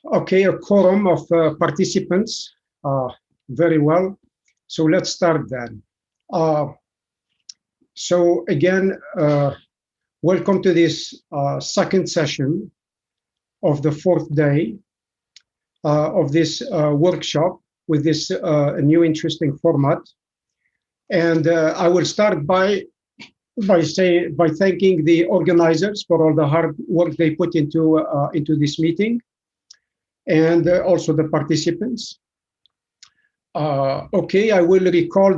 Okay, a quorum of participants. Very well. So let's start then. So again, welcome to this second session of the fourth day of this workshop with this new interesting format. And I will start by thanking the organizers for all the hard work they put into this meeting, and also the participants. Okay, I will recall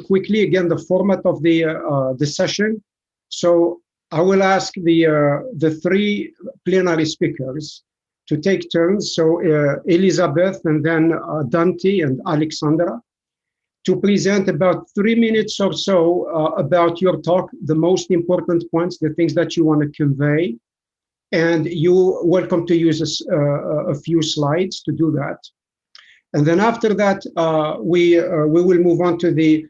quickly again the format of the session. So I will ask the three plenary speakers to take turns. So Elizabeth, and then Dante and Alexandra, to present about 3 minutes or so about your talk, the most important points, the things that you want to convey. And you're welcome to use a few slides to do that. And then after that, we will move on to the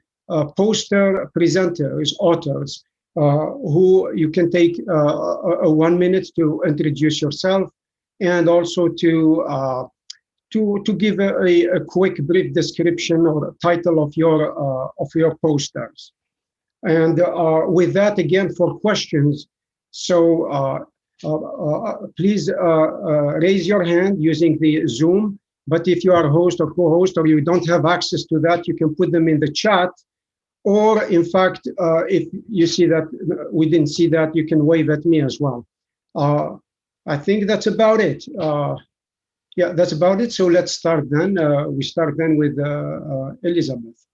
poster presenters, authors, who you can take a 1 minute to introduce yourself, and also to give a quick brief description or title of your posters. And with that, again, for questions, so please raise your hand using the Zoom. But if you are host or co-host, or you don't have access to that, you can put them in the chat. Or in fact, if you see that we didn't see that, you can wave at me as well. I think that's about it. Yeah, that's about it. So let's start then. We start then with Elizabeth.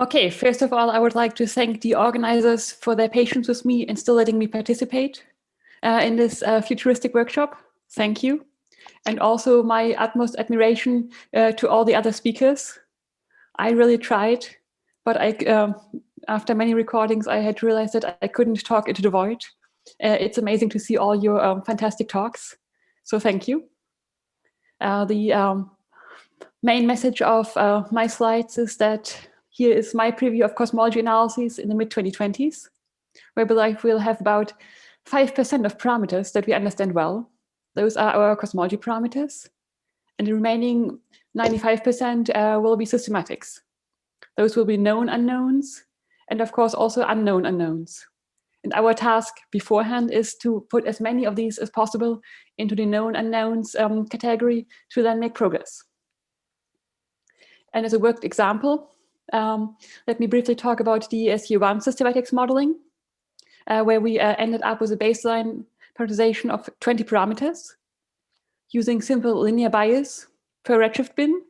Okay, first of all, I would like to thank the organizers for their patience with me and still letting me participate in this futuristic workshop. Thank you. And also my utmost admiration to all the other speakers. I really tried, but after many recordings, I had realized that I couldn't talk into the void. It's amazing to see all your fantastic talks. So thank you. The main message of my slides is that here is my preview of cosmology analyses in the mid-2020s, where we'll have about 5% of parameters that we understand well. Those are our cosmology parameters. And the remaining 95% will be systematics. Those will be known unknowns, and of course also unknown unknowns. And our task beforehand is to put as many of these as possible into the known unknowns category to then make progress. And as a worked example, let me briefly talk about the SU1 systematics modeling, where we ended up with a baseline parameterization of 20 parameters using simple linear bias per redshift bin,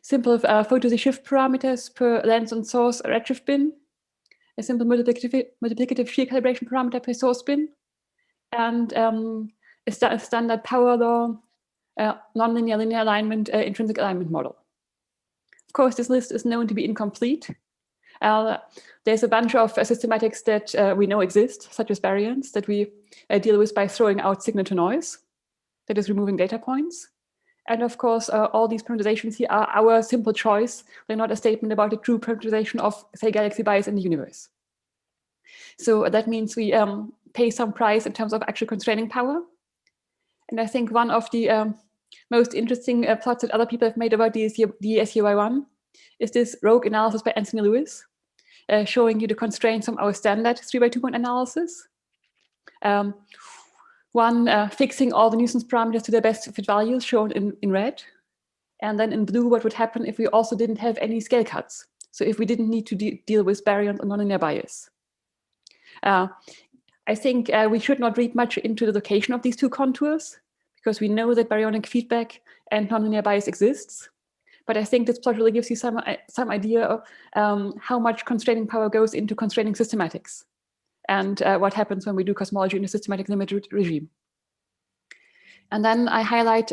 simple photozy shift parameters per lens and source redshift bin, a simple multiplicative shear calibration parameter per source bin, and a standard power law, nonlinear linear alignment, intrinsic alignment model. Of course, this list is known to be incomplete. There's a bunch of systematics that we know exist, such as baryons, that we deal with by throwing out signal to noise, that is removing data points. And of course, all these parameterizations here are our simple choice. They're not a statement about the true parameterization of, say, galaxy bias in the universe. So that means we pay some price in terms of actual constraining power. And I think one of the most interesting plots that other people have made about the SUI1 is this rogue analysis by Anthony Lewis, showing you the constraints from our standard 3x2 point analysis. One, fixing all the nuisance parameters to their best fit values, shown in red. And then in blue, what would happen if we also didn't have any scale cuts. So if we didn't need to deal with baryons or nonlinear bias. I think we should not read much into the location of these two contours, because we know that baryonic feedback and nonlinear bias exists. But I think this plot really gives you some idea of how much constraining power goes into constraining systematics, and what happens when we do cosmology in a systematic limited regime. And then I highlight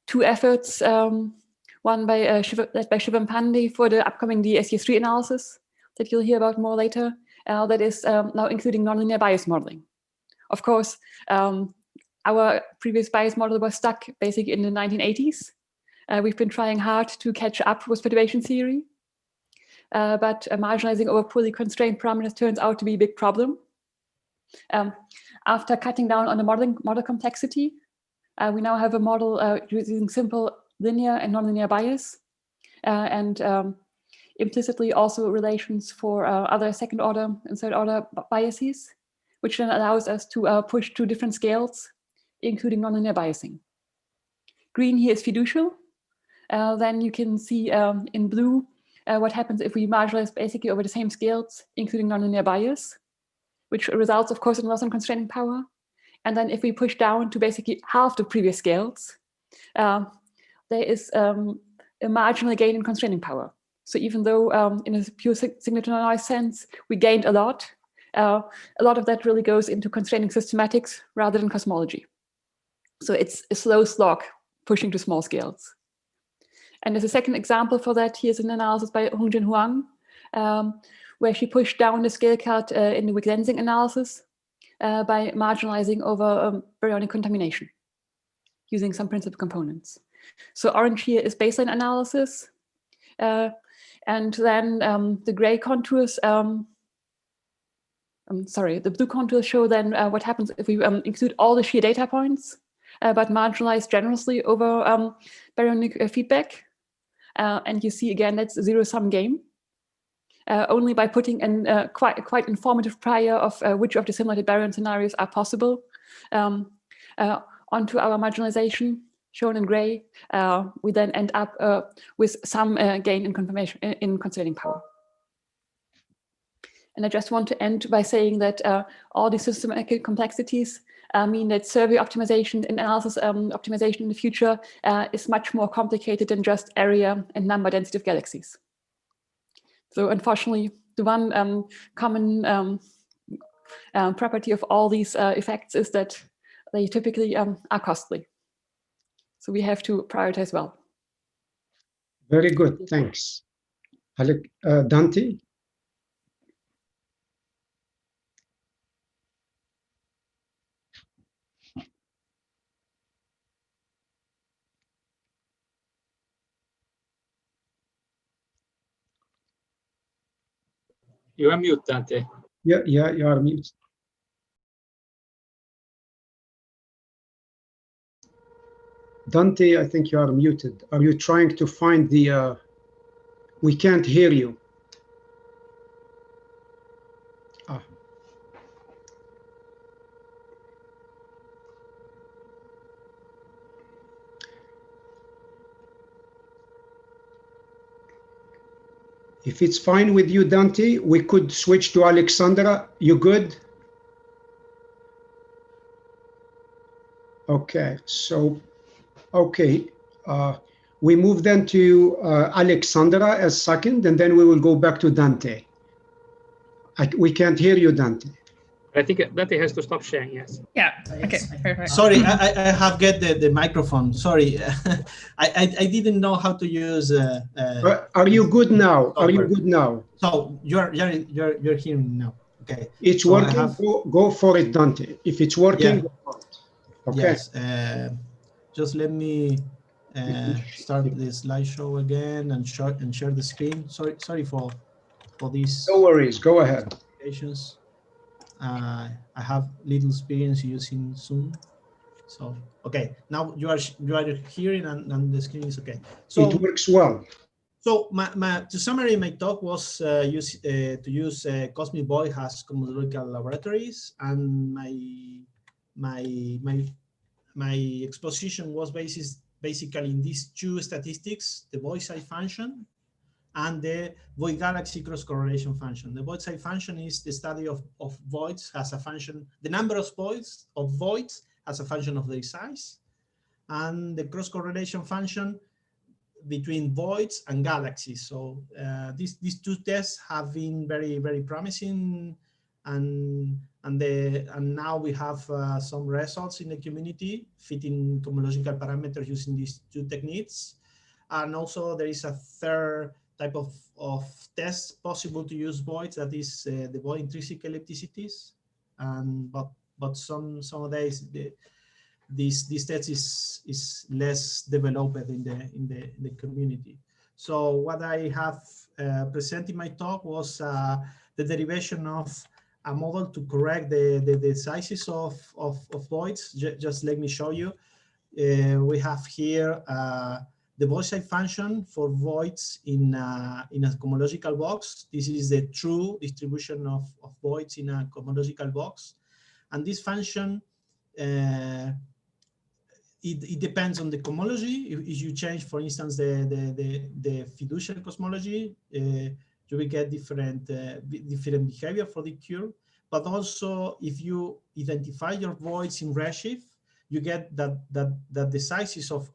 two efforts, one by led by Shivam Pandey for the upcoming DSU3 analysis that you'll hear about more later, that is now including nonlinear bias modeling. Of course, our previous bias model was stuck basically in the 1980s. We've been trying hard to catch up with perturbation theory, but marginalizing over poorly constrained parameters turns out to be a big problem. After cutting down on the model complexity, we now have a model using simple linear and nonlinear bias, and implicitly also relations for other second order and third order biases, which then allows us to push to different scales, including nonlinear biasing. Green here is fiducial. Then you can see in blue what happens if we marginalize basically over the same scales, including nonlinear bias, which results, of course, in loss in constraining power. And then if we push down to basically half the previous scales, there is a marginal gain in constraining power. So even though in a pure signal-to-noise sense, we gained a lot of that really goes into constraining systematics rather than cosmology. So it's a slow slog pushing to small scales. And as a second example for that, here's an analysis by Hongjin Huang, where she pushed down the scale cut in the weak lensing analysis by marginalizing over baryonic contamination using some principal components. So orange here is baseline analysis. And then the gray contours, the blue contours show then what happens if we include all the shear data points, but marginalize generously over baryonic feedback. And you see again, that's a zero-sum game. Only by putting in quite informative prior of which of the simulated baryon scenarios are possible onto our marginalization, shown in gray, we then end up with some gain in confirmation in constraining power. And I just want to end by saying that all these systematic complexities mean that survey optimization and analysis optimization in the future is much more complicated than just area and number density of galaxies. So unfortunately, the one common property of all these effects is that they typically are costly. So we have to prioritize well. Very good, thanks. Dante? You are mute, Dante. Yeah, you are mute. Dante, I think you are muted. Are you trying to find the, we can't hear you. Ah. If it's fine with you, Dante, we could switch to Alexandra. You good? Okay, so, okay. We move then to Alexandra as second, and then we will go back to Dante. We can't hear you, Dante. I think Dante has to stop sharing, yes. Yeah, okay, perfect. Sorry, I have get the microphone. Sorry, I didn't know how to use. Are you good now? Are you good now? So you're hearing now. Okay. It's so working. Go for it, Dante. If it's working, yeah. go for it. Okay. Yes. Just let me start the slideshow again and share the screen. Sorry for this. No worries. Go ahead. I have little experience using Zoom, so okay. Now you are hearing and the screen is okay. So it works well. So to summary, my talk was to use Cosmic Void as cosmological laboratories, and my exposition was basically in these two statistics: the void-side function and the void galaxy cross correlation function. The void side function is the study of voids as a function, the number of voids as a function of their size, and the cross correlation function between voids and galaxies. So these two tests have been very, very promising, and now we have some results in the community fitting cosmological parameters using these two techniques. And also there is a third type of tests possible to use voids, that is the void intrinsic ellipticities, and but some days this test is less developed in the community. So what I have presented in my talk was the derivation of model to correct the sizes of voids. Just let me show you. We have here the void size function for voids in a cohomological box. This is the true distribution of voids in a cohomological box. And this function, it depends on the cohomology. If you change, for instance, the fiducial cosmology, you will get different behavior for the curve. But also, if you identify your voids in Redshift, you get that the sizes of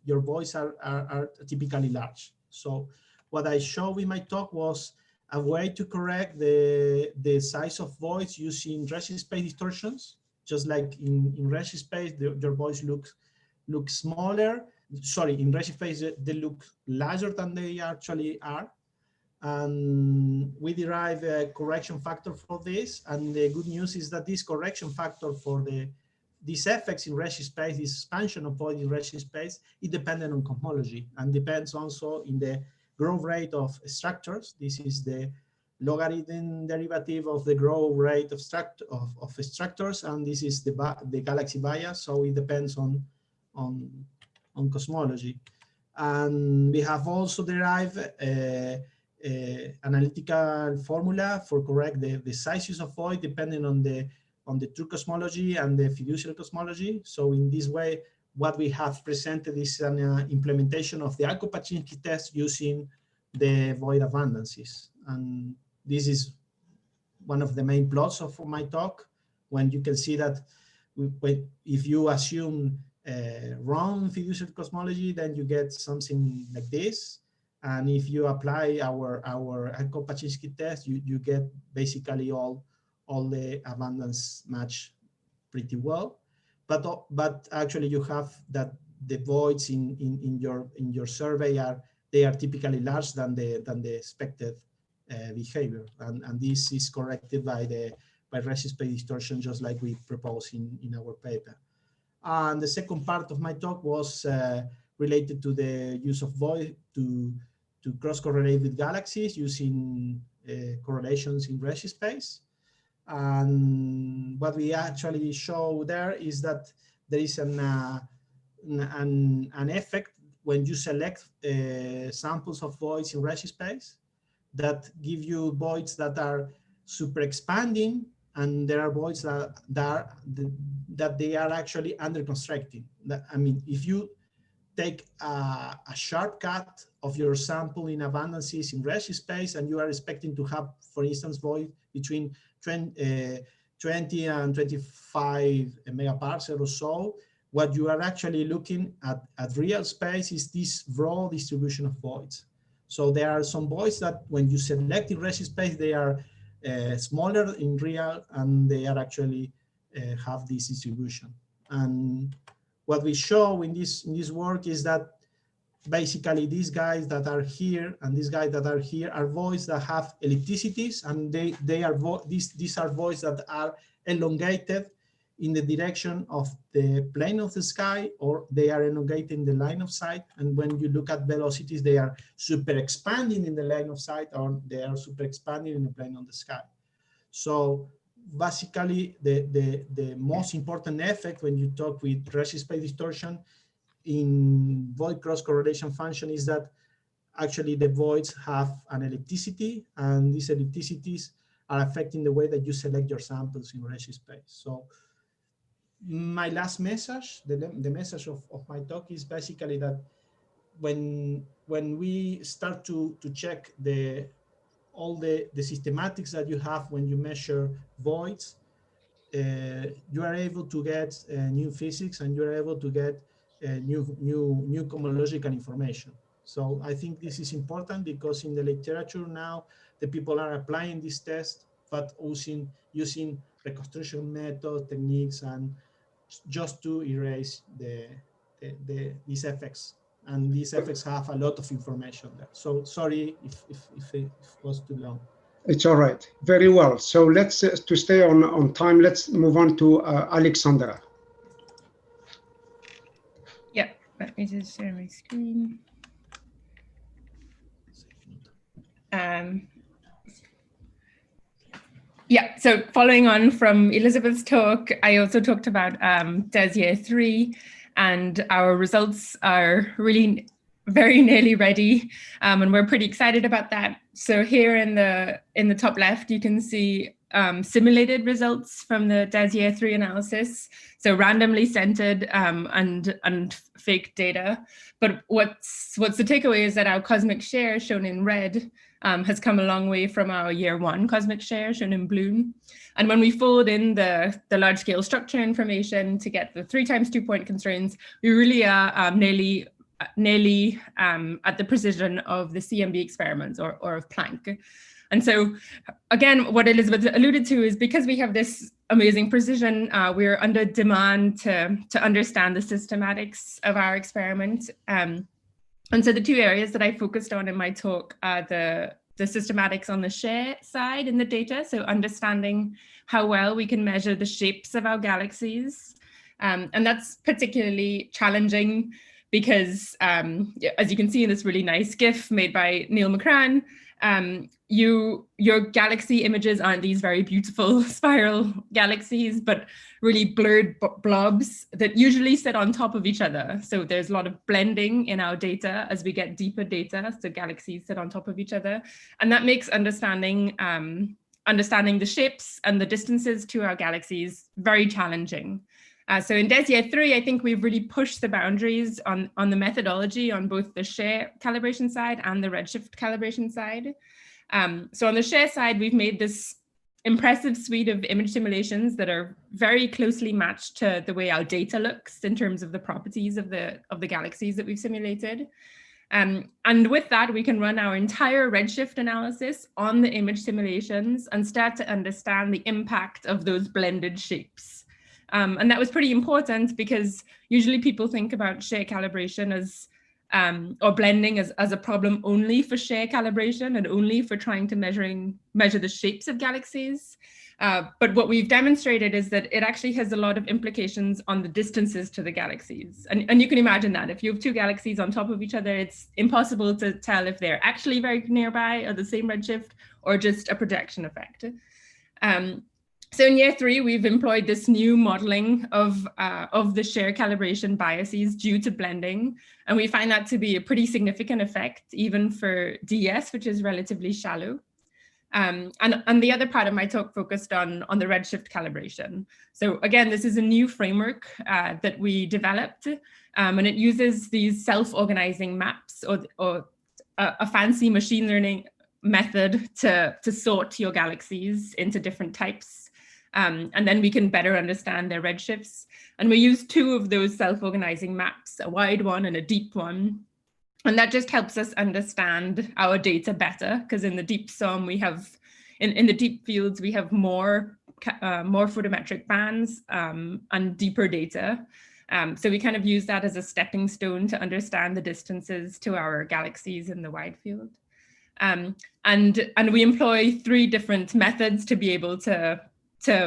your voids are typically large. So what I showed in my talk was a way to correct the size of voids using Redshift space distortions. Just like in Redshift space, your voids look smaller. Sorry, in Redshift space, they look larger than they actually are. And we derive a correction factor for this. And the good news is that this correction factor for these effects in Redshift space, this expansion of void in Redshift space, is dependent on cosmology and depends also in the growth rate of structures. This is the logarithm derivative of the growth rate of structures, and this is the galaxy bias. So it depends on cosmology. And we have also derived analytical formula for correct the sizes of void depending on the true cosmology and the fiducial cosmology. So in this way, what we have presented is an implementation of the Alko-Paczynski test using the void abundances. And this is one of the main plots of my talk, when you can see that if you assume wrong fiducial cosmology, then you get something like this. And if you apply our Alko-Paczynski test, you get basically all the abundance match pretty well, but actually you have that the voids in your survey are typically large than the expected behavior, and this is corrected by Redshift space distortion, just like we propose in our paper. And the second part of my talk was related to the use of void to cross-correlate with galaxies using correlations in Redshift space. And what we actually show there is that there is an effect when you select samples of voids in Redshift space that give you voids that are super expanding, and there are voids that they are actually under constricting. I mean, if you take a sharp cut of your sample in abundances in Redshift space, and you are expecting to have, for instance, void between 20 and 25 megaparsec or so, what you are actually looking at real space is this raw distribution of voids. So there are some voids that when you select in Redshift space, they are smaller in real, and they are actually have this distribution. And what we show in this work is that basically these guys that are here and these guys that are here are voids that have ellipticities, and these are voids that are elongated in the direction of the plane of the sky, or they are elongated in the line of sight. And when you look at velocities, they are super expanding in the line of sight, or they are super expanding in the plane of the sky. So basically the most important effect when you talk with Redshift space distortion in void cross correlation function is that actually the voids have an ellipticity, and these ellipticities are affecting the way that you select your samples in Redshift space. So my last message, the message of my talk is basically that when we start to check all the systematics that you have when you measure voids, you are able to get new physics, and you are able to get new cohomological information. So I think this is important because in the literature now, the people are applying this test, but using reconstruction method techniques and just to erase these effects. And these effects have a lot of information there. So sorry if it was too long. It's all right. Very well. So let's, to stay on time, let's move on to Alexandra. Yeah, let me just share my screen. Yeah, so following on from Elizabeth's talk, I also talked about DES 3, and our results are really very nearly ready, and we're pretty excited about that. So here in the top left, you can see simulated results from the DES 3 analysis, so randomly centered and fake data. But what's the takeaway is that our cosmic share, shown in red, has come a long way from our year 1 cosmic share, shown in blue. And when we fold in the large scale structure information to get the 3 times 2 point constraints, we really are nearly at the precision of the CMB experiments or of Planck. And so again, what Elizabeth alluded to is because we have this amazing precision, we're under demand to understand the systematics of our experiment. And so the 2 areas that I focused on in my talk are the systematics on the share side in the data, so understanding how well we can measure the shapes of our galaxies. And that's particularly challenging because, as you can see in this really nice GIF made by Neil McCran, your galaxy images aren't these very beautiful spiral galaxies, but really blurred blobs that usually sit on top of each other. So there's a lot of blending in our data as we get deeper data. So galaxies sit on top of each other. And that makes understanding the shapes and the distances to our galaxies very challenging. So in DES 3, I think we've really pushed the boundaries on the methodology on both the share calibration side and the redshift calibration side. So on the share side, we've made this impressive suite of image simulations that are very closely matched to the way our data looks in terms of the properties of the galaxies that we've simulated. And with that, we can run our entire redshift analysis on the image simulations and start to understand the impact of those blended shapes. And that was pretty important because usually people think about share calibration as or blending as a problem only for share calibration and only for trying to measure the shapes of galaxies. But what we've demonstrated is that it actually has a lot of implications on the distances to the galaxies. And you can imagine that if you have 2 galaxies on top of each other, it's impossible to tell if they're actually very nearby or the same redshift or just a projection effect. So in year 3, we've employed this new modeling of the share calibration biases due to blending. And we find that to be a pretty significant effect, even for DS, which is relatively shallow. And the other part of my talk focused on the redshift calibration. So again, this is a new framework that we developed, and it uses these self-organizing maps or a fancy machine learning method to sort your galaxies into different types. And then we can better understand their redshifts. And we use 2 of those self-organizing maps, a wide one and a deep one. And that just helps us understand our data better, because in the deep SOM, we have, in the deep fields, we have more photometric bands and deeper data. So we kind of use that as a stepping stone to understand the distances to our galaxies in the wide field. And we employ 3 different methods to be able to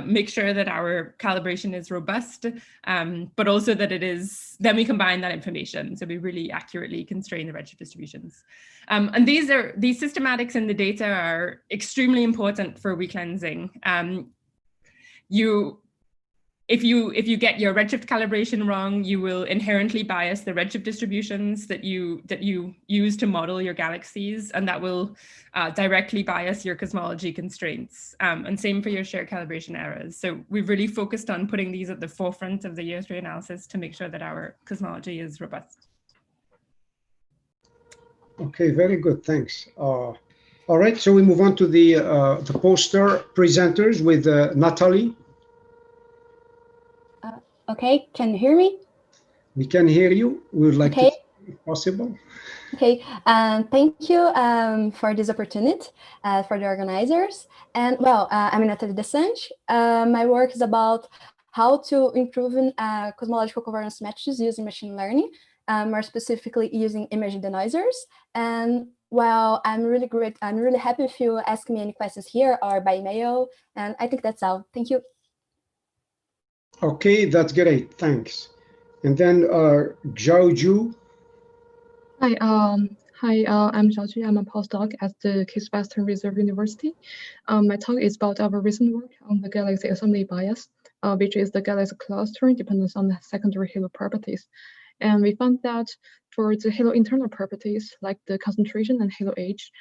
make sure that our calibration is robust, but also that then we combine that information. So we really accurately constrain the redshift distributions. And these systematics in the data are extremely important for recleansing. If you get your redshift calibration wrong, you will inherently bias the redshift distributions that you use to model your galaxies, and that will directly bias your cosmology constraints. And same for your share calibration errors. So we've really focused on putting these at the forefront of the year 3 analysis to make sure that our cosmology is robust. Okay, very good, thanks. All right, so we move on to the poster presenters with Natalie. Okay, can you hear me? We can hear you. We would like to, if possible. Okay, thank you for this opportunity for the organizers. And well, I'm Natalie Desange. My work is about how to improve cosmological covariance matches using machine learning, more specifically using image denoisers. And well, I'm really happy if you ask me any questions here or by email. And I think that's all. Thank you. Okay, that's great, thanks. And then Zhao Ju. Hi, Hi, I'm Xiaoju. I'm a postdoc at the Case Western Reserve University. My talk is about our recent work on the galaxy assembly bias, which is the galaxy clustering dependence on the secondary halo properties. And we found that for the halo internal properties, like the concentration and halo age,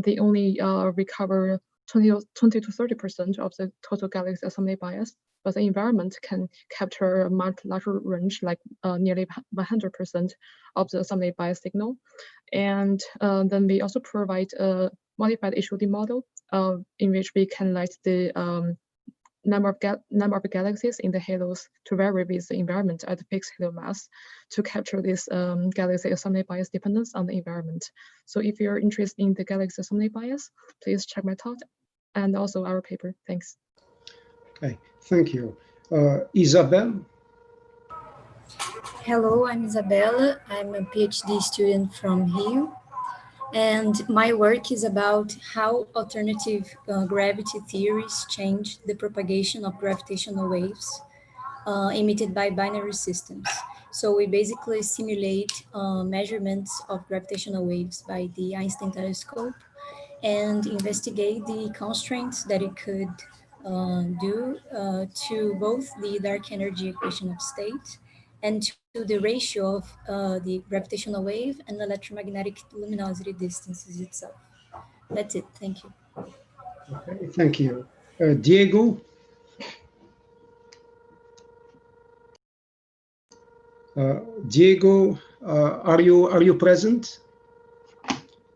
they only recover 20 to 30% of the total galaxy assembly bias, but the environment can capture a much larger range, like nearly 100% of the assembly bias signal. And then we also provide a modified HOD model in which we can let the number of galaxies in the halos to vary with the environment at the fixed halo mass to capture this galaxy assembly bias dependence on the environment. So if you're interested in the galaxy assembly bias, please check my talk and also our paper. Thanks. Okay, thank you. Isabel? Hello, I'm Isabella. I'm a PhD student from Rio. And my work is about how alternative gravity theories change the propagation of gravitational waves emitted by binary systems. So we basically simulate measurements of gravitational waves by the Einstein telescope and investigate the constraints that it could do to both the dark energy equation of state and to the ratio of the gravitational wave and electromagnetic luminosity distances itself. That's it. Thank you. Okay, thank you. Diego? Diego, are you present?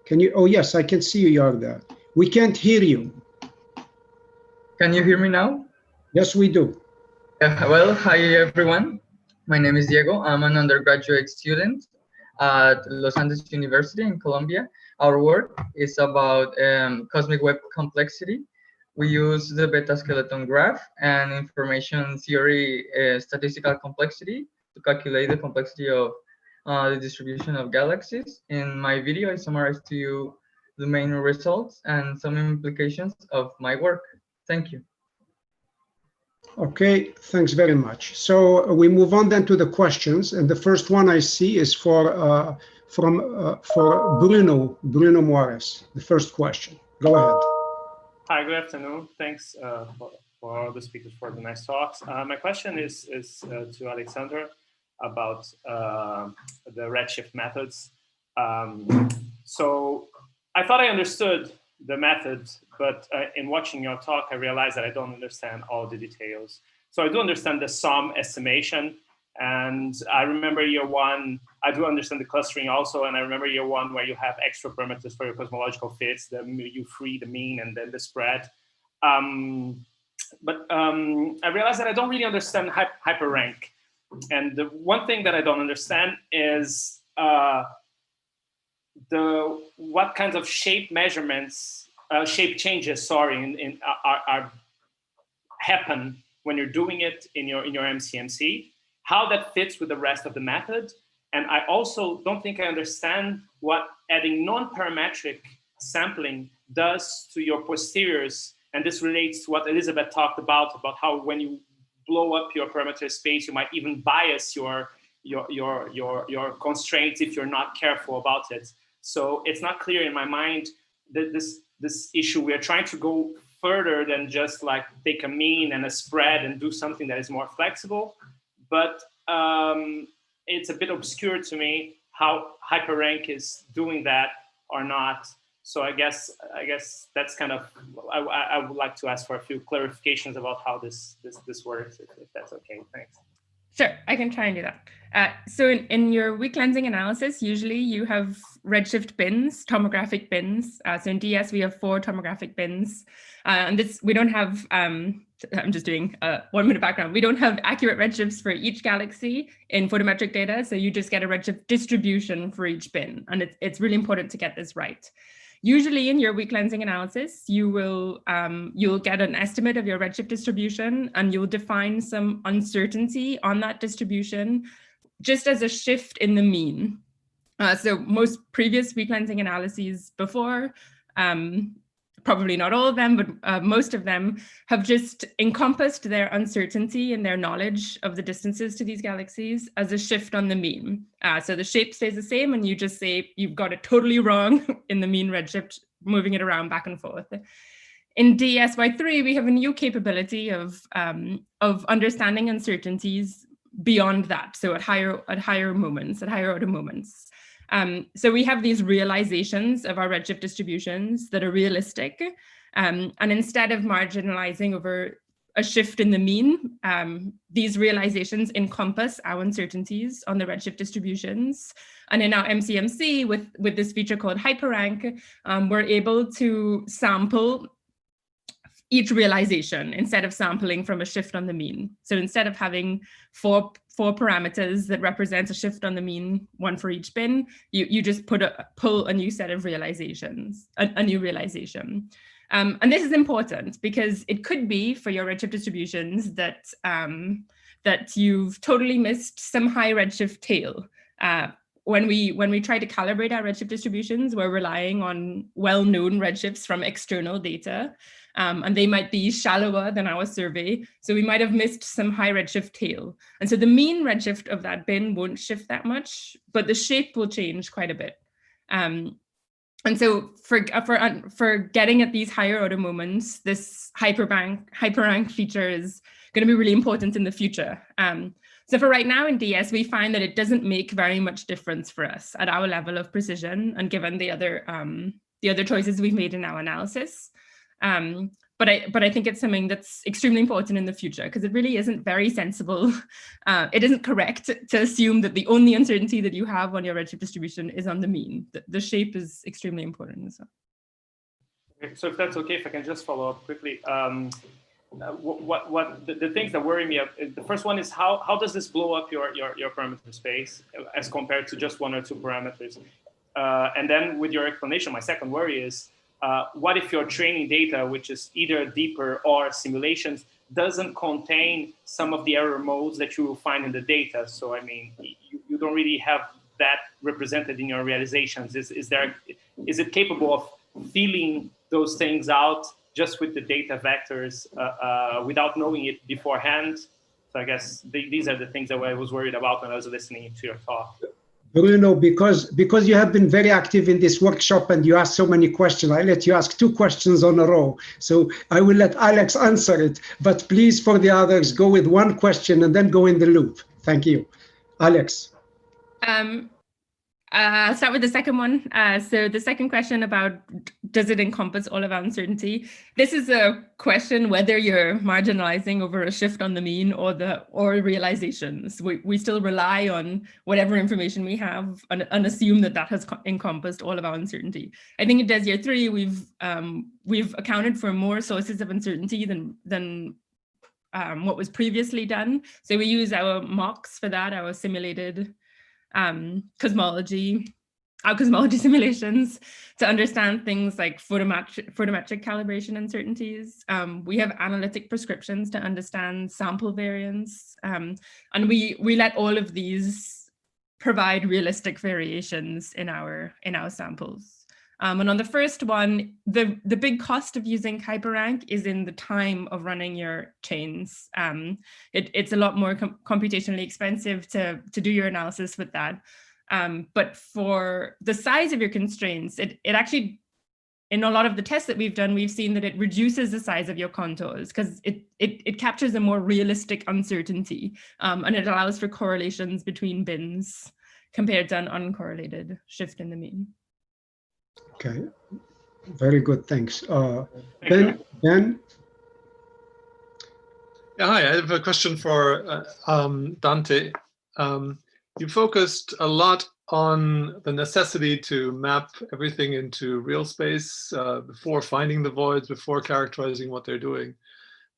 Can you? Oh yes, I can see you, Yarda. We can't hear you. Can you hear me now? Yes, we do. Well, hi everyone. My name is Diego. I'm an undergraduate student at Los Andes University in Colombia. Our work is about cosmic web complexity. We use the beta skeleton graph and information theory statistical complexity to calculate the complexity of the distribution of galaxies. In my video, I summarized to you the main results and some implications of my work. Thank you. Okay, thanks very much. So we move on then to the questions, and the first one I see is for Bruno Moires. The first question. Go ahead. Hi, good afternoon. Thanks for all the speakers for the nice talks. My question is to Alexander about the redshift methods. So I thought I understood the method, but in watching your talk, I realized that I don't understand all the details. So I do understand the sum estimation, and I remember year one, I do understand the clustering also, and I remember year one where you have extra parameters for your cosmological fits, you free the mean and then the spread. But I realized that I don't really understand hyperrank. And the one thing that I don't understand is what kinds of shape measurements, shape changes, sorry, are happen when you're doing it in your MCMC, how that fits with the rest of the method. And I also don't think I understand what adding non-parametric sampling does to your posteriors. And this relates to what Elizabeth talked about how when you blow up your parameter space, you might even bias your constraints if you're not careful about it. So it's not clear in my mind that this issue, we are trying to go further than just like take a mean and a spread and do something that is more flexible. But it's a bit obscure to me how hyperrank is doing that or not. So I guess that's kind of, I would like to ask for a few clarifications about how this works, if that's okay. Thanks. Sure, I can try and do that. So in your weak lensing analysis, usually you have redshift bins, tomographic bins. So in DS, we have 4 tomographic bins. And this, we don't have, I'm just doing a 1 minute background. We don't have accurate redshifts for each galaxy in photometric data. So you just get a redshift distribution for each bin. And it's really important to get this right. Usually in your weak lensing analysis, you will you'll get an estimate of your redshift distribution, and you'll define some uncertainty on that distribution just as a shift in the mean. So most previous weak lensing analyses before probably not all of them, but most of them have just encompassed their uncertainty and their knowledge of the distances to these galaxies as a shift on the mean. So the shape stays the same, and you just say you've got it totally wrong in the mean redshift, moving it around back and forth. In DSY3, we have a new capability of understanding uncertainties beyond that. So at higher order moments. So we have these realizations of our redshift distributions that are realistic. And instead of marginalizing over a shift in the mean, these realizations encompass our uncertainties on the redshift distributions. And in our MCMC, with this feature called hyperrank, we're able to sample each realization instead of sampling from a shift on the mean. So instead of having four parameters that represent a shift on the mean, one for each bin, you just pull a new set of realizations, a new realization. And this is important because it could be for your redshift distributions that you've totally missed some high redshift tail. When we try to calibrate our redshift distributions, we're relying on well-known redshifts from external data. And they might be shallower than our survey. So we might have missed some high redshift tail. And so the mean redshift of that bin won't shift that much, but the shape will change quite a bit. And so for getting at these higher order moments, this hyperrank feature is going to be really important in the future. So for right now in DS, we find that it doesn't make very much difference for us at our level of precision and given the other choices we've made in our analysis. But I think it's something that's extremely important in the future because it really isn't very sensible. It isn't correct to assume that the only uncertainty that you have on your redshift distribution is on the mean. The shape is extremely important as well. Okay, so if that's okay, if I can just follow up quickly. The things that worry me, the first one is how does this blow up your parameter space as compared to just one or two parameters? And then with your explanation, my second worry is, what if your training data, which is either deeper or simulations, doesn't contain some of the error modes that you will find in the data? So, I mean, you don't really have that represented in your realizations. Is it capable of feeling those things out just with the data vectors without knowing it beforehand? So I guess these are the things that I was worried about when I was listening to your talk. Bruno, because you have been very active in this workshop and you asked so many questions, I let you ask 2 questions on a row. So I will let Alex answer it, but please, for the others, go with 1 question and then go in the loop. Thank you. Alex. I'll start with the second one. So the second question about, does it encompass all of our uncertainty? This is a question whether you're marginalizing over a shift on the mean or realizations. We still rely on whatever information we have and assume that has encompassed all of our uncertainty. I think in DES 3, we've accounted for more sources of uncertainty than what was previously done. So we use our mocks for that, our simulated cosmology simulations to understand things like photometric calibration uncertainties. We have analytic prescriptions to understand sample variance, and we let all of these provide realistic variations in our samples. And on the first one, the big cost of using hyperrank is in the time of running your chains. It's a lot more computationally expensive to do your analysis with that. But for the size of your constraints, it actually, in a lot of the tests that we've done, we've seen that it reduces the size of your contours because it captures a more realistic uncertainty, and it allows for correlations between bins compared to an uncorrelated shift in the mean. Okay, very good, thanks. Ben? Yeah, hi, I have a question for Dante. You focused a lot on the necessity to map everything into real space before finding the voids, before characterizing what they're doing.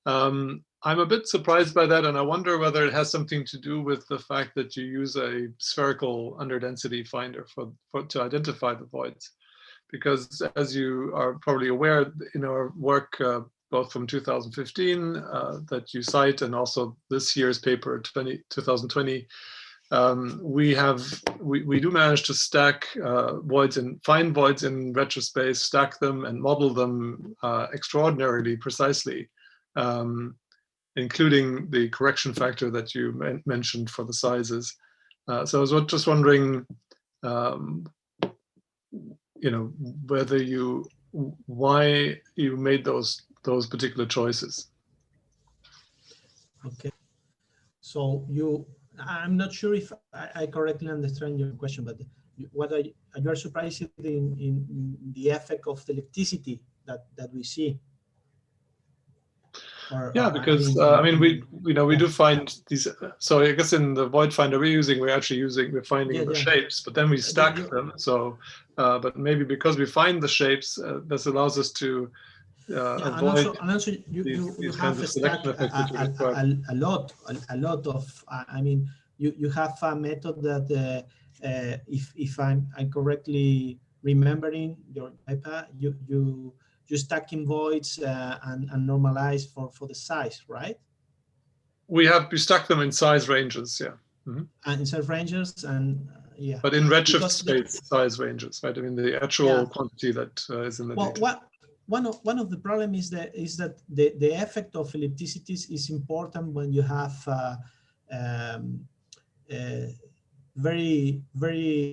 I'm a bit surprised by that, and I wonder whether it has something to do with the fact that you use a spherical underdensity finder to identify the voids. Because as you are probably aware, in our work, both from 2015 that you cite, and also this year's paper, 2020, we do manage to stack voids and find voids in retrospace, stack them and model them extraordinarily precisely, including the correction factor that you mentioned for the sizes. So I was just wondering, why you made those particular choices. Okay, so I'm not sure if I correctly understand your question, but what you are surprised in the effect of the electricity that we see. Yeah, because we do find these. So I guess in the void finder we're finding the shapes, but then we stack them. So, but maybe because we find the shapes, this allows us to avoid. And also you have a stack a lot of. I mean, you have a method that if I'm correctly remembering your paper, you stack in voids and normalize for the size, right? We stack them in size ranges, yeah. Mm-hmm. And in size ranges, and yeah. But in redshift space size ranges, right? I mean, the actual quantity that is in the data. One of the problems is that the effect of ellipticities is important when you have very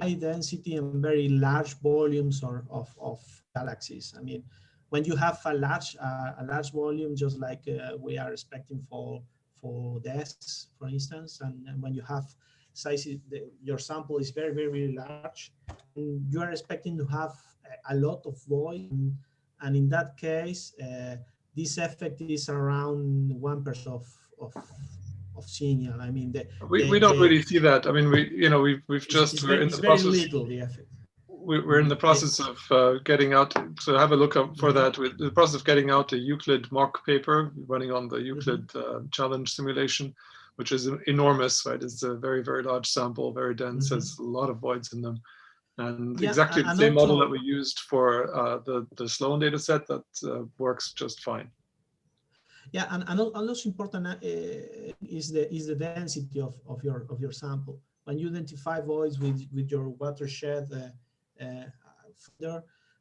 high density and very large volumes of galaxies. I mean, when you have a large volume, just like we are expecting for desks, for instance, and when you have sizes, your sample is very large, and you are expecting to have a lot of void, and in that case, this effect is around 1% of signal. I mean, we don't really see that. I mean, we've just we're in the process. Very little, the effect. We're in the process of getting out, so have a look up for that. With the process of getting out a Euclid mock paper running on the Euclid challenge simulation, which is enormous, right? It's a very large sample, very dense, has a lot of voids in them, and exactly the same model that we used for the Sloan data set that works just fine. Yeah, and also important is the density of your sample. When you identify voids with your watershed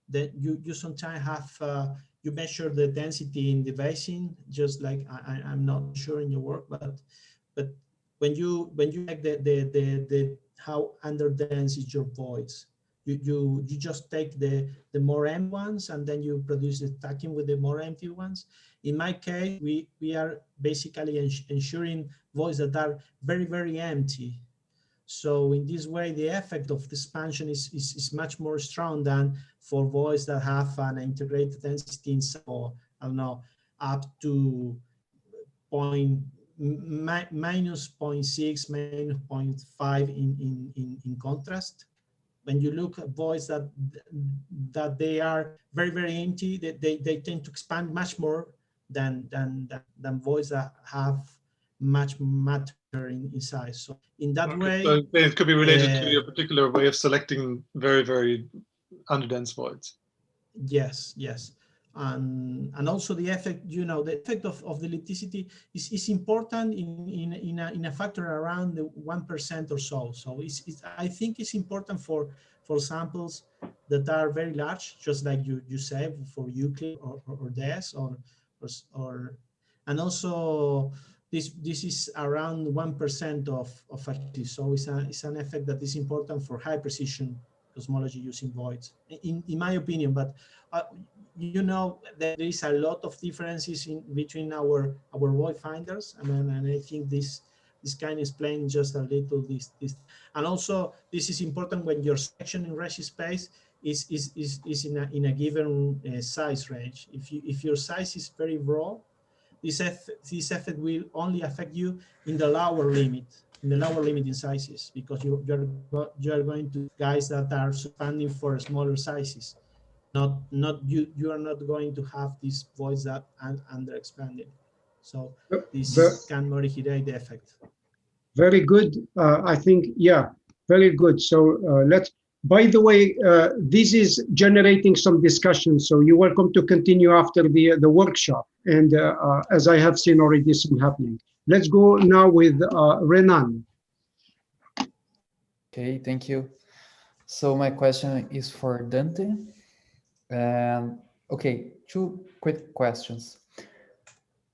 that you sometimes have you measure the density in the basin, just like I'm not sure in your work, but when you check the how under dense is your voids, you just take the more empty ones and then you produce the stacking with the more empty ones. In my case, we are basically ensuring voids that are very empty. So in this way, the effect of the expansion is much more strong than for voids that have an integrated density inside, or I don't know, up to minus 0.6, minus 0.5 in contrast. When you look at voids that they are very empty, they tend to expand much more than voids that have much matter in size. So in that way, so it could be related to a particular way of selecting very underdense voids. Yes, and also the effect, the effect of the ellipticity is important in a factor around the 1% or so. So I think it's important for samples that are very large, just like you say for Euclid or DES or and also this is around 1% of activity. So it's an effect that is important for high precision cosmology using voids, in my opinion. But there is a lot of differences between our void finders, and I think this can explain just a little this. And also this is important when your section in redshift space is in a given size range. If your size is very raw, this effect will only affect you in the lower limit, in sizes, because you are going to guys that are expanding for smaller sizes. You are not going to have these voids that are under expanded. So this can mitigate the effect. Very good. I think, yeah, very good. So by the way, this is generating some discussion. So you're welcome to continue after the workshop. And as I have seen already some happening. Let's go now with Renan. Okay, thank you. So my question is for Dante. Okay, two quick questions.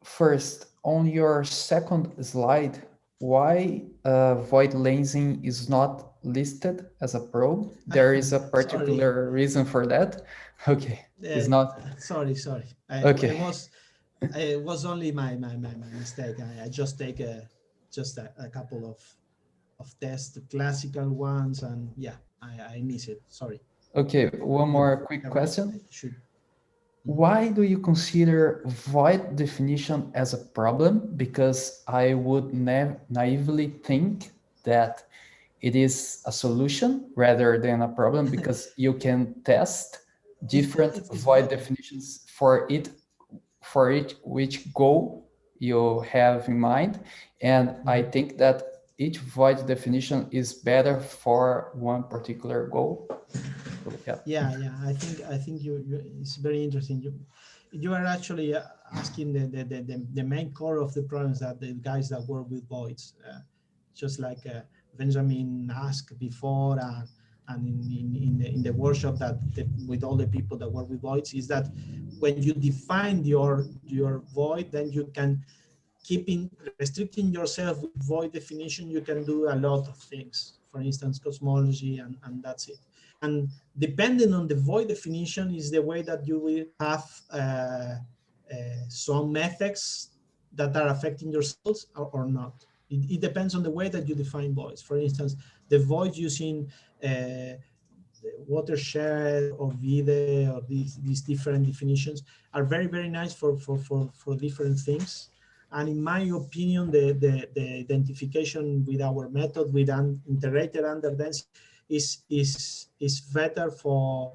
First, on your second slide, why void lensing is not listed as a probe? There is a particular reason for that? Okay, it's not. Sorry. Okay. It was only my mistake. I just take a couple of tests, classical ones, and yeah, I miss it. Sorry. Okay, one more quick question. Why do you consider void definition as a problem? Because I would naively think that it is a solution rather than a problem, because you can test different void definitions for each which goal you have in mind. And I think that each void definition is better for one particular goal. So, yeah. I think you it's very interesting. You are actually asking the main core of the problems that the guys that work with voids, just like Benjamin asked before, and in the workshop that with all the people that work with voids, is that when you define your void, then you can restricting yourself with void definition, you can do a lot of things. For instance, cosmology, and that's it. And depending on the void definition is the way that you will have some methods that are affecting your cells or not. It depends on the way that you define voids. For instance, the voids using watershed or vide or these different definitions are very, very nice for different things. And in my opinion, the identification with our method with an integrated underdensity is better for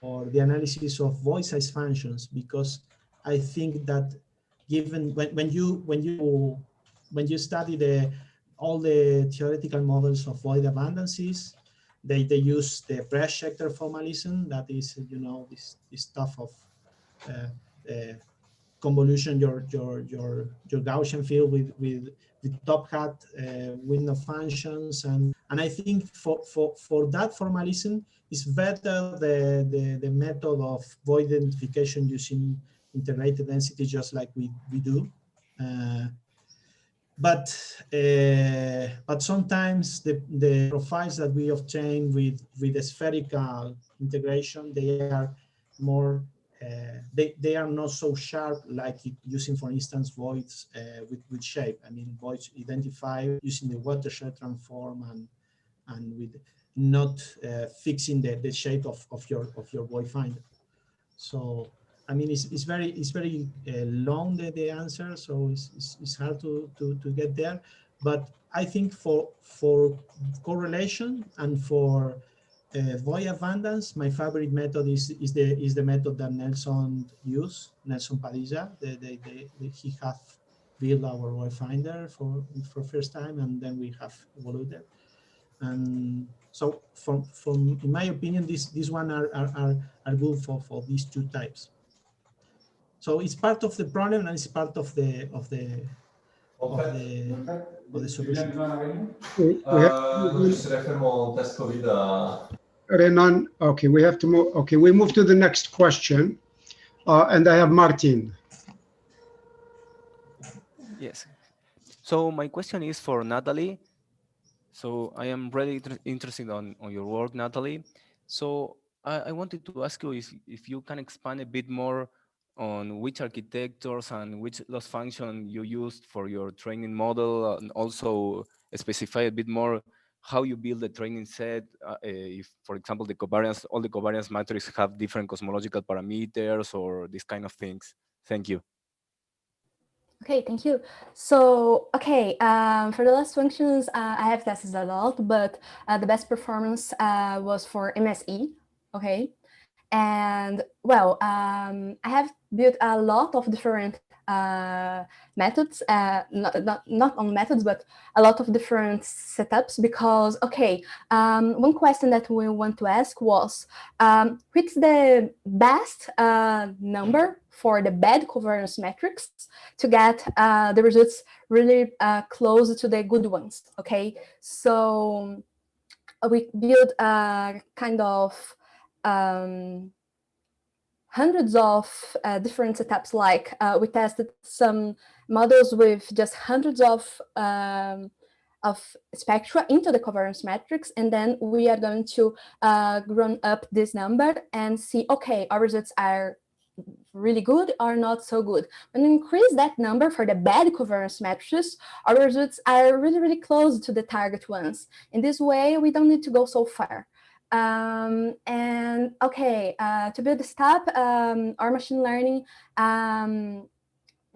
the analysis of void size functions, because I think that given when you study all the theoretical models of void abundances, they use the Brecht-Schechter formalism, that is, you know, this stuff of convolution your Gaussian field with top hat window functions, and I think for that formalism is better the method of void identification using integrated density, just like we do. But sometimes the profiles that we obtain with the spherical integration, they are more they are not so sharp like using, for instance, voids with shape. I mean, voids identified using the watershed transform and with not fixing the shape of your void finder. So I mean, it's very long the answer, so it's hard to get there. But I think for correlation and for void abundance, my favorite method is the method that Nelson used, Nelson Padilla. He have built our void finder for first time, and then we have evolved. And so from in my opinion, these one are good for these two types. So it's part of the problem and it's part of the solution. Renan, okay, we have to move. Okay, we move to the next question, and I have Martin. Yes. So my question is for Natalie. So I am really interested on your work, Natalie. So I wanted to ask you if you can expand a bit more on which architectures and which loss function you used for your training model, and also specify a bit more how you build the training set. If, for example, all the covariance matrices have different cosmological parameters or these kind of things. Thank you. Okay, thank you. So, okay, for the last functions, I have tested a lot, but the best performance was for MSE, okay? And, well, I have built a lot of different methods, not only methods, but a lot of different setups, because, okay, one question that we want to ask was, what's the best number for the bad covariance metrics to get the results really close to the good ones, okay? So we build kind of hundreds of different setups. Like we tested some models with just hundreds of spectra into the covariance matrix, and then we are going to run up this number and see, okay, our results are really good or not so good. When we increase that number for the bad covariance matrices, our results are really, really close to the target ones. In this way, we don't need to go so far. And okay, to build this up, our machine learning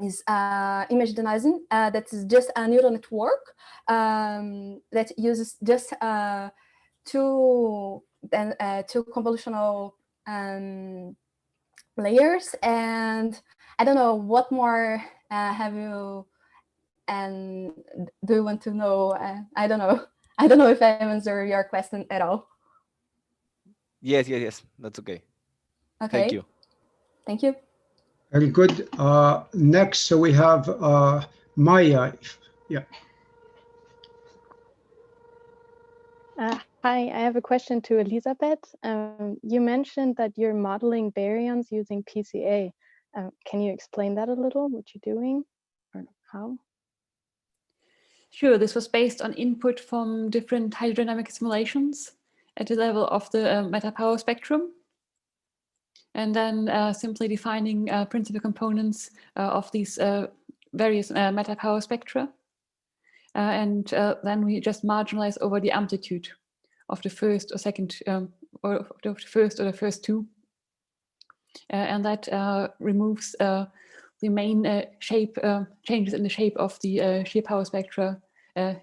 is image denoising. That is just a neural network that uses just two convolutional layers. And I don't know what more have you do you want to know? I don't know. I don't know if I answer your question at all. Yes. That's okay. Okay. Thank you. Thank you. Very good. Next, so we have Maya. Yeah. Hi, I have a question to Elisabeth. You mentioned that you're modeling baryons using PCA. Can you explain that a little, what you're doing or how? Sure, this was based on input from different hydrodynamic simulations at the level of the meta-power spectrum. And then simply defining principal components of these various meta-power spectra. And then we just marginalize over the amplitude of the first or second, or of the first two. And that removes the main shape changes in the shape of the shear power spectra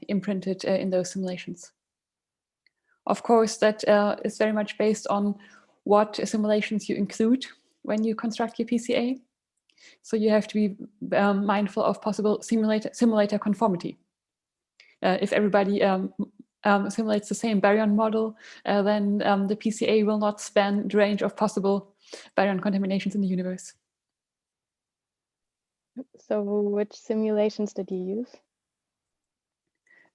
imprinted in those simulations. Of course, that is very much based on what simulations you include when you construct your PCA. So you have to be mindful of possible simulator conformity. If everybody simulates the same baryon model, then the PCA will not span the range of possible baryon contaminations in the universe. So which simulations did you use?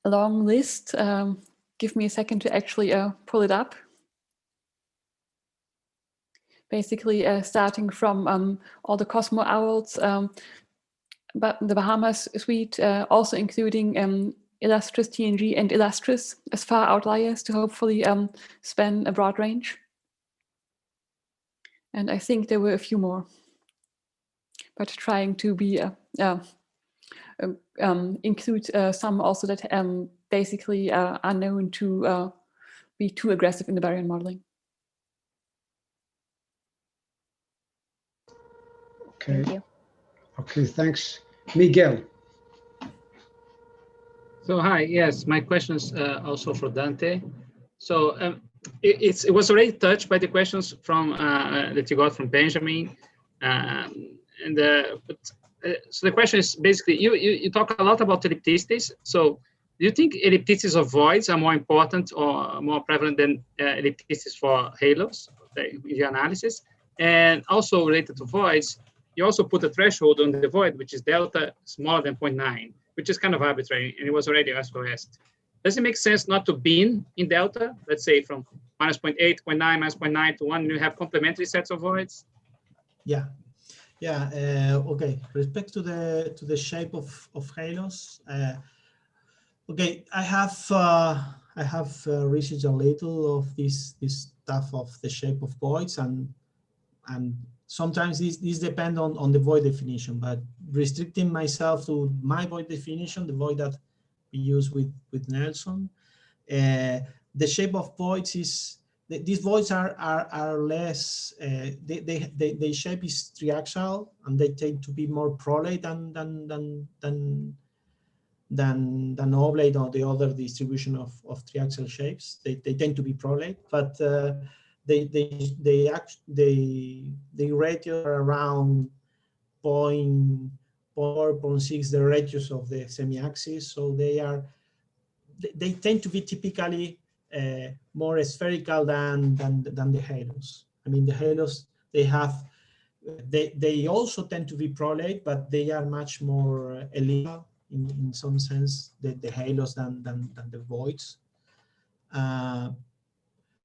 A long list. Give me a second to actually pull it up. Basically, starting from all the Cosmo owls, but the Bahamas suite, also including Illustris TNG and Illustris as far outliers to hopefully span a broad range. And I think there were a few more, but trying to be include some also that basically are known to be too aggressive in the baryon modeling. Okay. Thank you. Okay, thanks. Miguel. So hi, yes, my question is also for Dante. So it was already touched by the questions from that you got from Benjamin, so the question is basically you talk a lot about ellipticities. So do you think ellipticities of voids are more important or more prevalent than ellipticities for halos in the analysis? And also related to voids, you also put a threshold on the void, which is delta smaller than 0.9, which is kind of arbitrary, and it was already also asked. Does it make sense not to bin in delta, let's say from minus 0.8, 0.9, minus 0.9 to 1, and you have complementary sets of voids? Yeah. Okay. Respect to the shape of halos. Okay, I have researched a little of this stuff of the shape of voids, and sometimes this depends on the void definition, but restricting myself to my void definition, the void that we use with Nelson, the shape of voids is, these voids are less, the shape is triaxial, and they tend to be more prolate than oblate or the other distribution of triaxial shapes. They tend to be prolate, but they ratio around 0.4, 0.6, the ratios of the semi-axis. So they tend to be typically more spherical than the halos. I mean, the halos, they also tend to be prolate, but they are much more elliptical in some sense, the halos than the voids.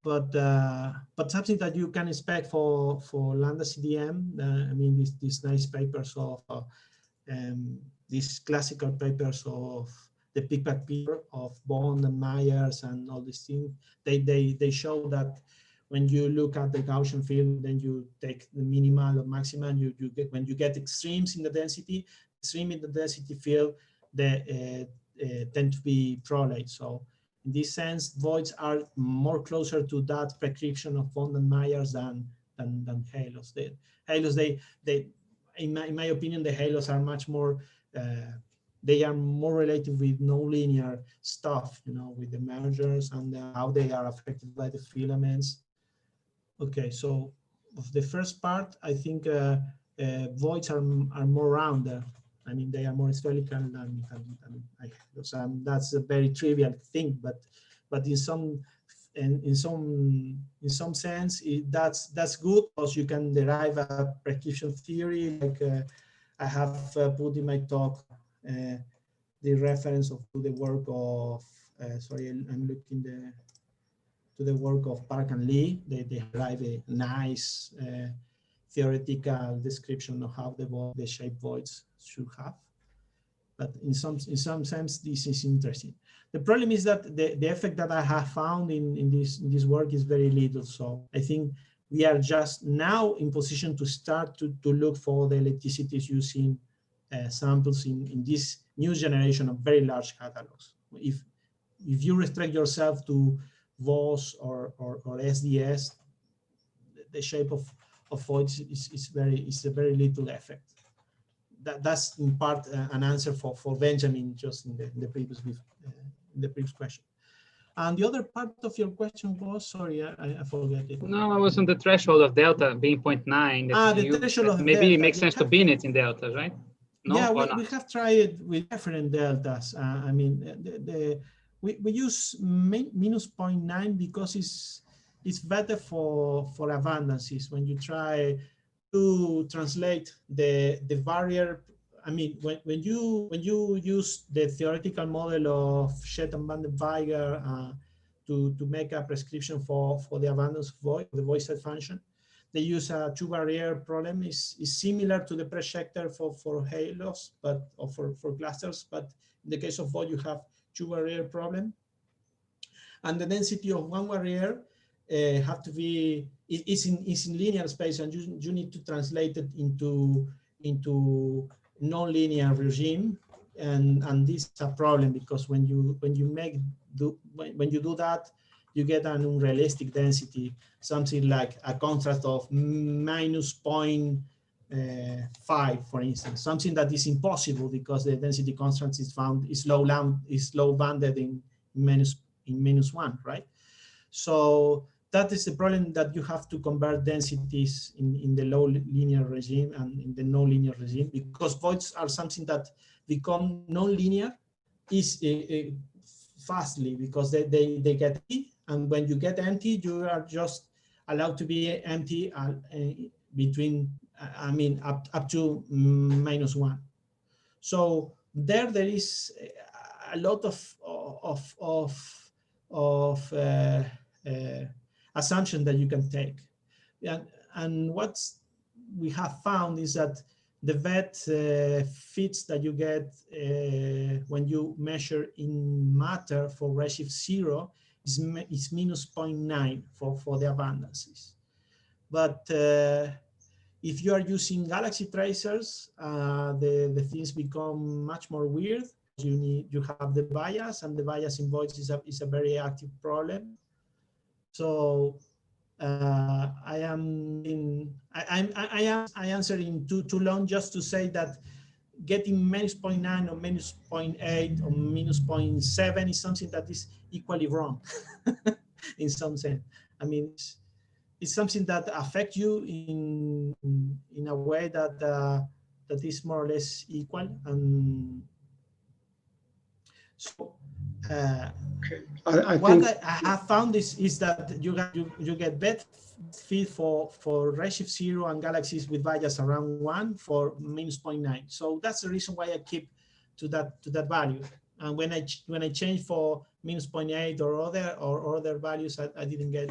But something that you can expect for lambda CDM. I mean, these nice papers of these classical papers of the pick-back paper of Bond and Myers and all these things. They show that when you look at the Gaussian field, then you take the minimal or maximum. You get, when you get extremes in the density, extreme in the density field, they tend to be prolate. So in this sense, voids are more closer to that prescription of Bond and Myers than halos. Halos, in my opinion, the halos are much more. They are more related with nonlinear stuff, you know, with the mergers and how they are affected by the filaments. Okay, so of the first part, I think voids are more rounded. I mean, they are more spherical than halos, and that's a very trivial thing. But in some sense, that's good because you can derive a prescription theory. Like I have put in my talk the reference to the work of sorry, I'm looking to the work of Park and Lee. They derive a nice theoretical description of how the shape voids should have. But in some sense, this is interesting. The problem is that the effect that I have found in this work is very little. So I think we are just now in position to start to look for the electricities using samples in this new generation of very large catalogs. If you restrict yourself to VOS or SDS, the shape of voids is a very little effect. That's in part an answer for Benjamin just in the previous question. And the other part of your question was, sorry, I forgot it. No, I was on the threshold of delta being 0.9. The threshold of maybe delta. It makes sense to bin it in delta, right? No, yeah, we have tried it with different deltas. I mean, we use minus 0.9 because it's better for abundances when you try to translate the barrier. I mean, when you use the theoretical model of Shed and Van den Weiger to make a prescription for the abundance void, the void set function, they use a two barrier problem. Is similar to the projector for halos, or for clusters, but in the case of void, you have two barrier problem, and the density of one barrier have to be is in linear space, and you need to translate it into non-linear regime, and this is a problem because when you do that, you get an unrealistic density, something like a contrast of minus 0.5, for instance, something that is impossible because the density constant is low bounded in -1, right? So that is the problem, that you have to convert densities in the low linear regime and in the non-linear regime, because voids are something that become non-linear fastly because they get empty, and when you get empty, you are just allowed to be empty between, I mean, up to -1. So there is a lot of assumption that you can take, and what we have found is that the vet fits that you get when you measure in matter for redshift 0 is -0.9 for the abundances. But if you are using galaxy tracers, the things become much more weird. You have the bias, and the bias in voids is a very active problem. So I answer in too long just to say that getting -0.9 or -0.8 or -0.7 is something that is equally wrong in some sense. I mean, it's something that affects you in a way that is more or less equal. And so what I have found is that you get better fit for redshift 0 and galaxies with bias around 1 for -0.9. So that's the reason why I keep to that value. And when I change for -0.8 or other values, I didn't get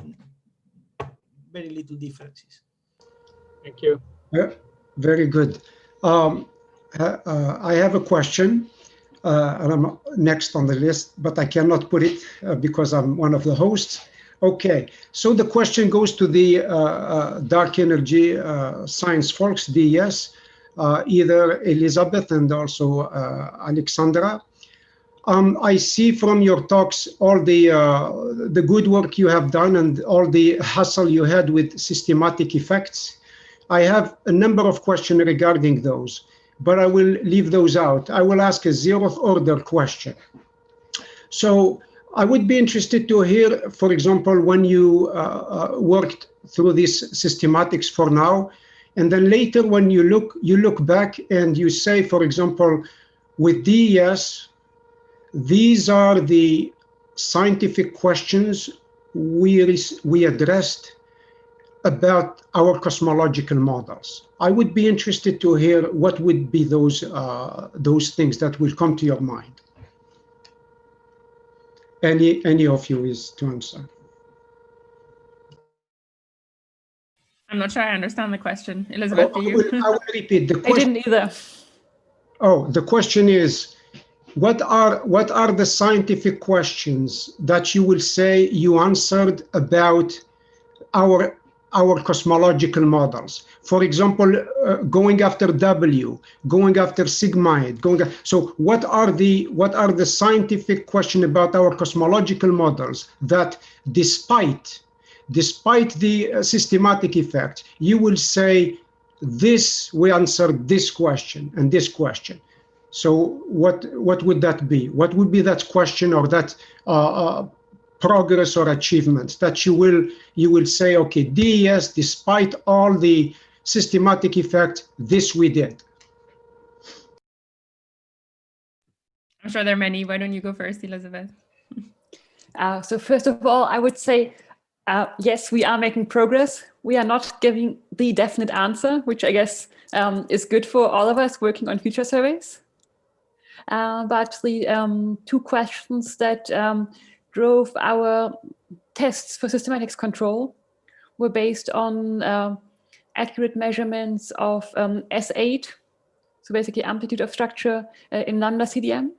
very little differences. Thank you. Very good. I have a question, and I'm next on the list, but I cannot put it because I'm one of the hosts. Okay, so the question goes to the dark energy science folks, DES, either Elizabeth and also Alexandra. I see from your talks all the good work you have done and all the hassle you had with systematic effects. I have a number of questions regarding those, but I will leave those out. I will ask a zeroth order question. So I would be interested to hear, for example, when you worked through these systematics for now, and then later when you look back and you say, for example, with DES, these are the scientific questions we addressed about our cosmological models. I would be interested to hear what would be those things that will come to your mind. Any of you is to answer. I'm not sure I understand the question. Elizabeth, do you? I will repeat the question. I didn't either. Oh, the question is, what are the scientific questions that you will say you answered about our cosmological models? For example, going after W, going after sigmoid, so what are the scientific questions about our cosmological models that despite the systematic effect, you will say, this, we answered this question and this question. So what would that be? What would be that question or that progress or achievement that you will say, okay, DES, despite all the systematic effect, this we did? I'm sure there are many. Why don't you go first, Elizabeth? So first of all, I would say, yes, we are making progress. We are not giving the definite answer, which I guess is good for all of us working on future surveys. But the two questions that drove our tests for systematics control were based on accurate measurements of S8, so basically amplitude of structure in lambda CDM,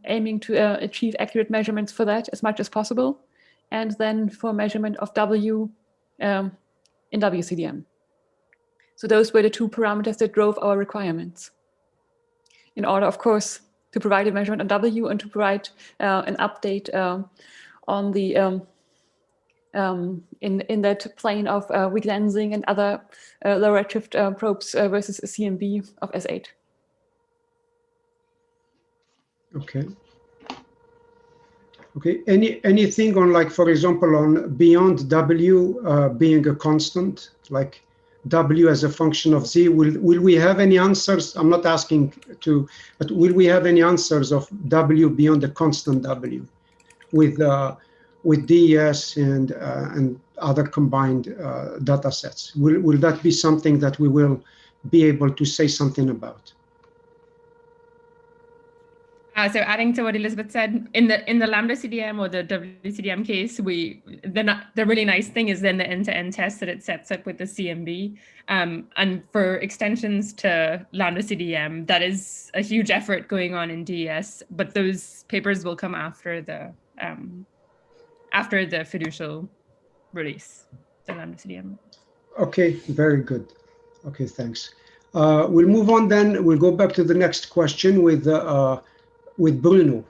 aiming to achieve accurate measurements for that as much as possible, and then for measurement of W in WCDM. So those were the two parameters that drove our requirements. In order, of course, to provide a measurement on W and to provide an update on the in that plane of weak lensing and other low redshift probes versus a CMB of S8. Okay. Okay. Anything on, like, for example, on beyond W being a constant, like W as a function of Z? Will we have any answers? I'm not asking to, but will we have any answers of W beyond the constant W with DES and other combined data sets? Will that be something that we will be able to say something about? So adding to what Elizabeth said, in the lambda CDM or the WCDM case, the really nice thing is then the end-to-end test that it sets up with the CMB. And for extensions to lambda CDM, that is a huge effort going on in DES, but those papers will come after the Fiducial release, the lambda CDM. Okay, very good. Okay, thanks. We'll move on then. We'll go back to the next question with Bruno.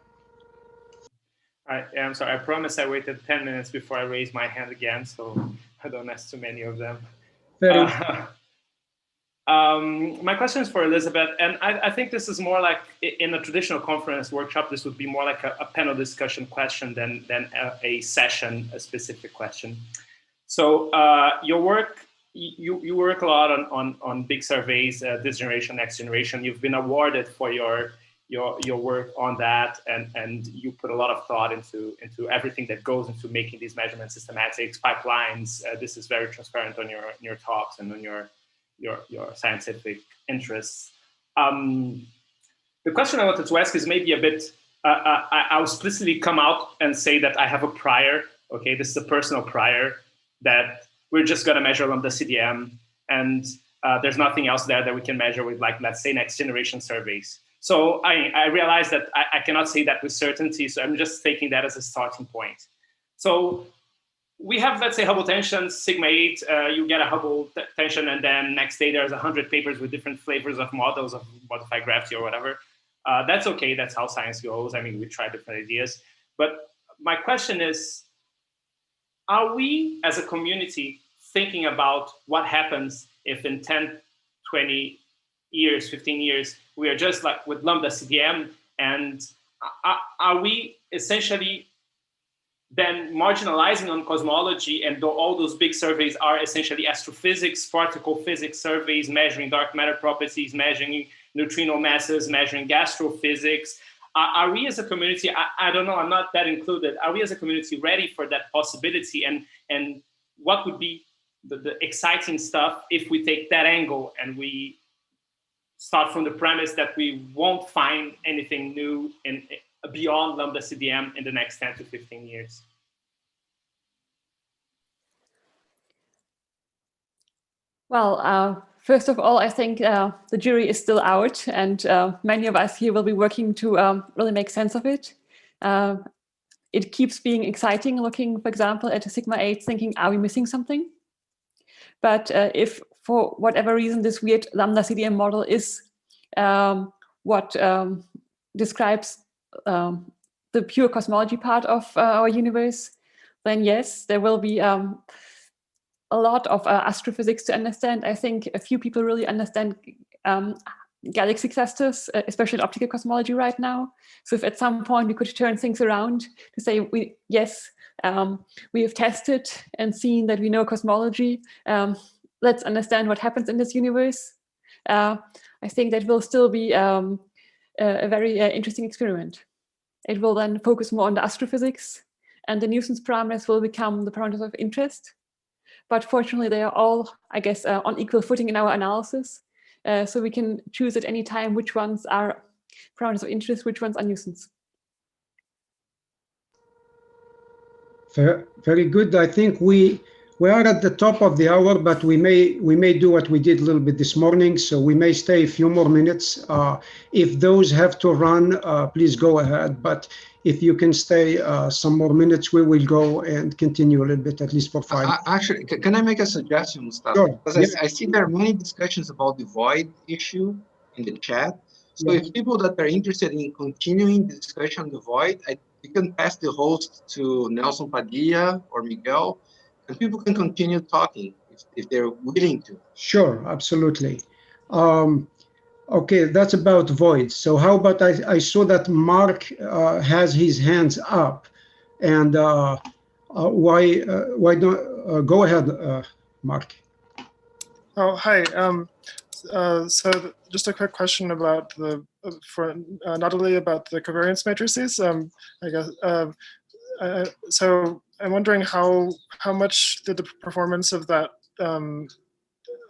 I'm sorry, I promised I waited 10 minutes before I raised my hand again, so I don't ask too many of them. My question is for Elizabeth, and I think this is more like, in a traditional conference workshop, this would be more like a panel discussion question than a session, a specific question. So your work, you work a lot on big surveys, this generation, next generation. You've been awarded for your work on that, and you put a lot of thought into everything that goes into making these measurements systematics, pipelines. This is very transparent on your talks and on your scientific interests. the question I wanted to ask is maybe a bit, I'll explicitly come out and say that I have a prior, okay, this is a personal prior, that we're just gonna measure lambda CDM, and there's nothing else there that we can measure with, like, let's say, next generation surveys. So I realize that I cannot say that with certainty, so I'm just taking that as a starting point. So we have, let's say, Hubble tension, sigma 8, you get a Hubble tension, and then next day there's 100 papers with different flavors of models of modified gravity or whatever. That's okay, that's how science goes. I mean, we try different ideas. But my question is, are we as a community thinking about what happens if in 10, 20 years, 15 years, we are just like with lambda CDM, and are we essentially then marginalizing on cosmology, and all those big surveys are essentially astrophysics, particle physics surveys, measuring dark matter properties, measuring neutrino masses, measuring gastrophysics. Are we as a community, I don't know, I'm not that included, are we as a community ready for that possibility? And what would be the exciting stuff if we take that angle and we start from the premise that we won't find anything new beyond lambda CDM in the next 10 to 15 years? Well, first of all, I think the jury is still out, and many of us here will be working to really make sense of it. It keeps being exciting looking, for example, at a sigma 8, thinking, are we missing something? But if for whatever reason this weird lambda CDM model is what describes the pure cosmology part of our universe, then yes, there will be a lot of astrophysics to understand. I think a few people really understand galaxy clusters, especially in optical cosmology right now. So if at some point we could turn things around to say, yes, we have tested and seen that we know cosmology, let's understand what happens in this universe. I think that will still be a very interesting experiment. It will then focus more on the astrophysics, and the nuisance parameters will become the parameters of interest. But fortunately, they are all, I guess, on equal footing in our analysis. So we can choose at any time which ones are parameters of interest, which ones are nuisance. Very good. I think we are at the top of the hour, but we may do what we did a little bit this morning. So we may stay a few more minutes. If those have to run, please go ahead. But if you can stay some more minutes, we will go and continue a little bit, at least for 5. Actually, can I make a suggestion, Mustapha? Sure. Because I see there are many discussions about the void issue in the chat. So if people that are interested in continuing the discussion on the void, you can pass the host to Nelson Padilla or Miguel, and people can continue talking if they're willing to. Sure, absolutely. Okay, that's about voids. So how about I saw that Mark has his hands up, and why don't go ahead, Mark? Oh, hi. So just a quick question about for Natalie about the covariance matrices. I guess so. I'm wondering how much did the performance of that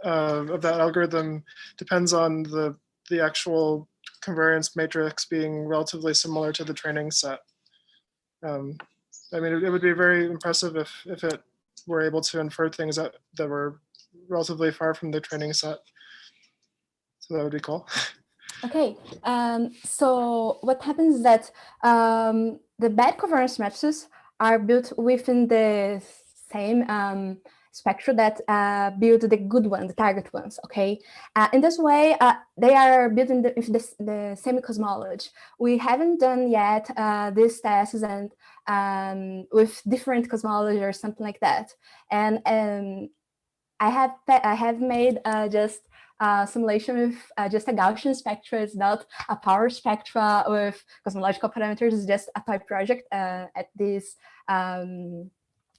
algorithm depends on the actual covariance matrix being relatively similar to the training set. I mean, it would be very impressive if it were able to infer things that were relatively far from the training set. So that would be cool. Okay, so what happens is that the bad covariance matrices are built within the same spectra that build the good ones, the target ones, okay? In this way, they are built in the same cosmology. We haven't done yet these tests and with different cosmology or something like that. And I have made just simulation with just a Gaussian spectra. It's not a power spectra with cosmological parameters. It's just a toy project at this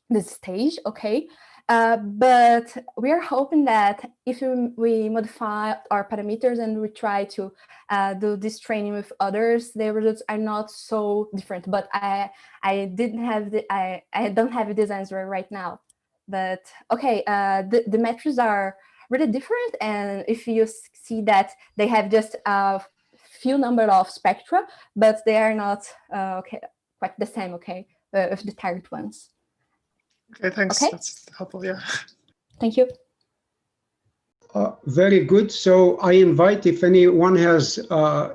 this stage, okay? But we are hoping that if we modify our parameters and we try to do this training with others, the results are not so different. But I don't have this answer right now. But okay, the metrics are really different, and if you see that they have just few number of spectra, but they are not okay, quite the same, okay, with the target ones. Okay, thanks. Okay. That's helpful, yeah. Thank you. Very good. So I invite if anyone has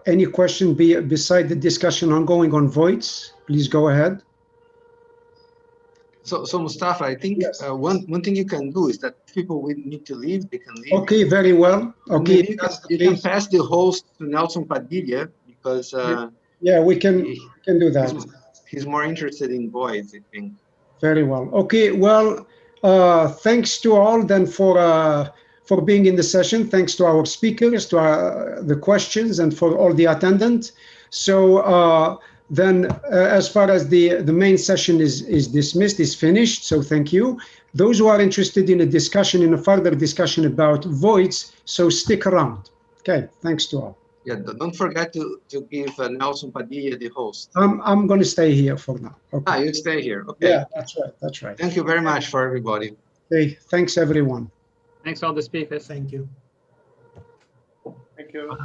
any question beside the discussion ongoing on voids, please go ahead. So Mustapha, I think yes. one thing you can do is that people will need to leave, they can leave. Okay, very well. Okay, you can pass the host to Nelson Padilla because yeah, we can do that. He's more interested in voids, I think. Very well. Okay, well, thanks to all then for being in the session. Thanks to our speakers, to the questions, and for all the attendants. So then as far as the main session is dismissed, is finished. So thank you. Those who are interested in a discussion, in a further discussion about voids, so stick around. Okay, thanks to all. Yeah, don't forget to give Nelson Padilla the host. I'm going to stay here for now. Okay. Ah, you stay here. Okay. Yeah, that's right. That's right. Thank you very much for everybody. Okay, thanks everyone. Thanks all the speakers. Thank you. Thank you.